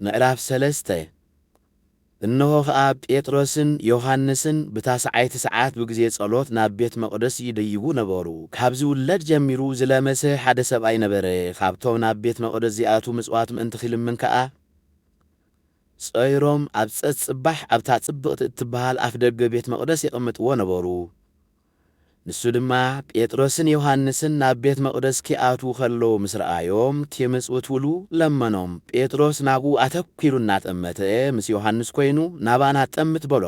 ምዕራፍ 3 እነሆ ከአብ ጴጥሮስን ዮሐንስን ብታሰዓይቲ ሰዓት ብጊዜ ጸሎት ናብ ቤት መቕደስ ይደይቡ ነበሩ። ካብዚ ውለድ ጀሚሩ ዝለመሰ ሓደ ሰብኣይ ነበረ። ካብቶም ናብ ቤት መቕደስ ዚኣቱ ምጽዋት ምእንቲ ኺልምን ከኣ ጸይሮም ኣብ ጸጽባሕ ኣብታ ጽብቕቲ እትበሃል ኣፍ ደገ ቤት መቕደስ ይቕምጥዎ ነበሩ። ንሱ ድማ ጴጥሮስን ዮሐንስን ናብ ቤት መቕደስ ኪኣትዉ ከለዉ ምስ ረኣዮም ኬመጽውትውሉ ለመኖም። ጴጥሮስ ናብኡ ኣተኲሩ እናጠመተ ምስ ዮሐንስ ኮይኑ ናባና ጠምት በሎ።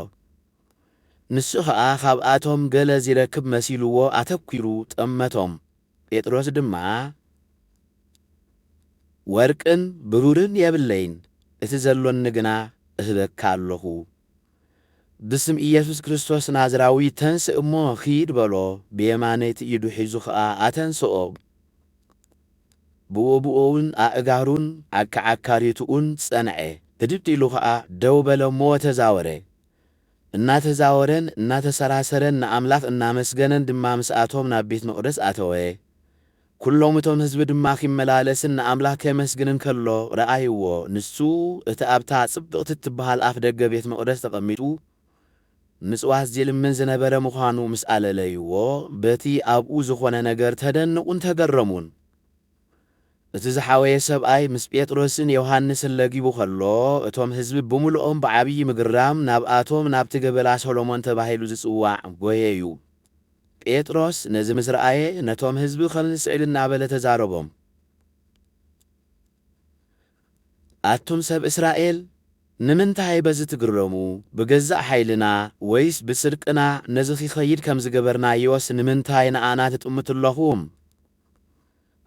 ንሱ ኸኣ ካብኣቶም ገለ ዚረክብ መሲልዎ ኣተኲሩ ጠመቶም። ጴጥሮስ ድማ ወርቅን ብሩርን የብለይን፣ እቲ ዘሎኒ ግና እህበካ ኣለኹ። ብስም ኢየሱስ ክርስቶስ ናዝራዊ ተንስእ እሞ ኺድ በሎ። ብየማነይቲ ኢዱ ሒዙ ኸኣ ኣተንስኦ። ብኡውን ኣእጋሩን ዓካዓካሪቱኡን ጸንዐ። ህድድ ኢሉ ኸኣ ደው በለ እሞ ተዛወረ። እናተዛወረን እናተሰራሰረን ንኣምላኽ እናመስገነን ድማ ምስኣቶም ናብ ቤት መቕደስ ኣተወ። ኩሎም እቶም ህዝቢ ድማ ኺመላለስን ንኣምላኽ ከመስግንን ከሎ ረኣይዎ። ንሱ እቲ ኣብታ ጽብቕቲ እትበሃል ኣፍ ደገ ቤት መቕደስ ተቐሚጡ ምጽዋት ዚልምን ዝነበረ ምዃኑ ምስ ኣለለይዎ በቲ ኣብኡ ዝኾነ ነገር ተደንቑን ተገረሙን። እቲ ዝሓወየ ሰብኣይ ምስ ጴጥሮስን ዮሐንስን ለጊቡ ኸሎ እቶም ህዝቢ ብምልኦም ብዓብዪ ምግራም ናብኣቶም ናብቲ ገበላ ሰሎሞን ተባሂሉ ዝጽዋዕ ጐየዩ። ጴጥሮስ ነዚ ምስ ረኣየ ነቶም ህዝቢ ኸልንስዕል እናበለ ተዛረቦም። ኣቱም ሰብ እስራኤል ንምንታይ በዚ ትግረሙ? ብገዛእ ኃይልና ወይስ ብጽድቅና ነዚ ኺኸይድ ከም ዝገበርናዮስ ንምንታይ ንኣና ትጥምትለኹም?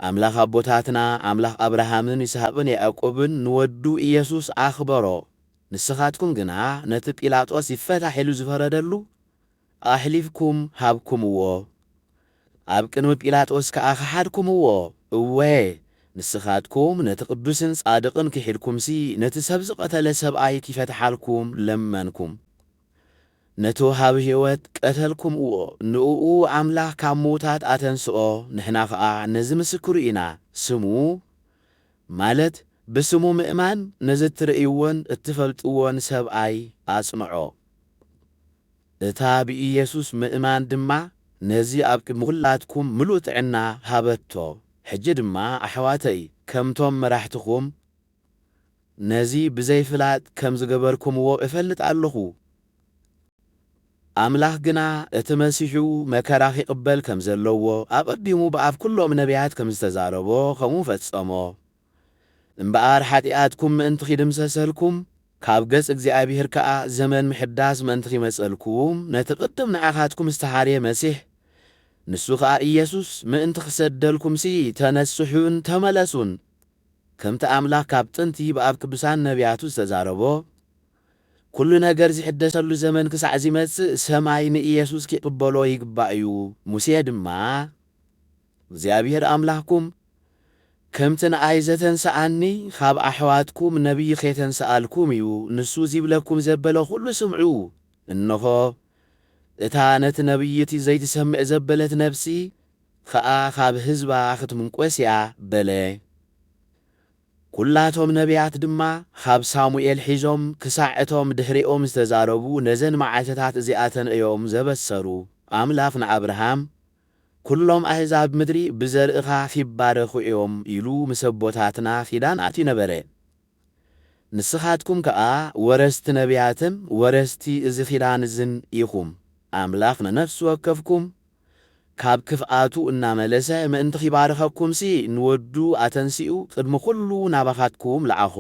ኣምላኽ ኣቦታትና ኣምላኽ አብርሃምን ይስሐቅን ያዕቆብን ንወዱ ኢየሱስ ኣኽበሮ። ንስኻትኩም ግና ነቲ ጲላጦስ ይፈታሕ ኢሉ ዝፈረደሉ ኣሕሊፍኩም ሃብኩምዎ። ኣብ ቅድሚ ጲላጦስ ከኣ ኸሓድኩምዎ። እወ ንስኻትኩም ነቲ ቅዱስን ጻድቕን ክሒድኩምሲ ነቲ ሰብ ዝቐተለ ሰብኣይ ኪፈትሓልኩም ለመንኩም። ነቲ ወሃቢ ሕይወት ቀተልኩምዎ። ንእኡ ኣምላኽ ካብ ምውታት ኣተንስኦ። ንሕና ኸኣ ነዚ ምስክሩ ኢና። ስሙ ማለት ብስሙ ምእማን ነዚ እትርእይዎን እትፈልጥዎን ሰብኣይ ኣጽንዖ። እታ ብኢየሱስ ምእማን ድማ ነዚ ኣብ ቅድሚ ኲላትኩም ምሉእ ጥዕና ሃበቶ። ሕጂ ድማ ኣሕዋተይ ከምቶም መራሕትኹም ነዚ ብዘይፍላጥ ከም ዝገበርኩምዎ እፈልጥ ኣለኹ። ኣምላኽ ግና እቲ መሲሑ መከራ ኺቕበል ከም ዘለዎ ኣቐዲሙ ብኣፍ ኩሎም ነቢያት ከም ዝተዛረቦ ከምኡ ፈጸሞ። እምበኣር ሓጢኣትኩም ምእንቲ ኺድምሰሰልኩም ካብ ገጽ እግዚኣብሔር ከኣ ዘመን ምሕዳስ ምእንቲ ኺመጸልኩም ነቲ ቅድም ንዓኻትኩም ዝተሓርየ መሲሕ ንሱ ኸኣ ኢየሱስ ምእንቲ ኽሰደልኩምሲ ተነስሑን ተመለሱን ከምቲ ኣምላኽ ካብ ጥንቲ ብኣብ ቅዱሳን ነቢያቱ ዝተዛረቦ ኩሉ ነገር ዝሕደሰሉ ዘመን ክሳዕ ዚመጽእ ሰማይ ንኢየሱስ ኪቕበሎ ይግባእ እዩ። ሙሴ ድማ እግዚአብሔር ኣምላኽኩም ከምቲ ንኣይ ዘተንስኣኒ ካብ ኣሕዋትኩም ነቢይ ኸይተንስኣልኩም እዩ። ንሱ ዚብለኩም ዘበለ ኹሉ ስምዑ። እንሆ እታ ነቲ ነቢይቲ ዘይትሰምዕ ዘበለት ነፍሲ ኸኣ ካብ ህዝባ ኽትምንቈስ እያ በለ። ኩላቶም ነቢያት ድማ ካብ ሳሙኤል ሒዞም ክሳዕ እቶም ድሕሪኦም ዝተዛረቡ ነዘን መዓልትታት እዚኣተን እዮም ዘበሰሩ። ኣምላኽ ንኣብርሃም ኩሎም ኣሕዛብ ምድሪ ብዘርእኻ ኺባረኹ እዮም ኢሉ ምስ ኣቦታትና ኪዳን ኣትዩ ነበረ። ንስኻትኩም ከኣ ወረስቲ ነቢያትን ወረስቲ እዚ ኪዳን እዝን ኢኹም። ኣምላኽ ንነፍሲ ወከፍኩም ካብ ክፍኣቱ እናመለሰ ምእንቲ ኺባርኸኩምሲ ንወዱ ኣተንሲኡ ቅድሚ ኹሉ ናባኻትኩም ለዓኾ።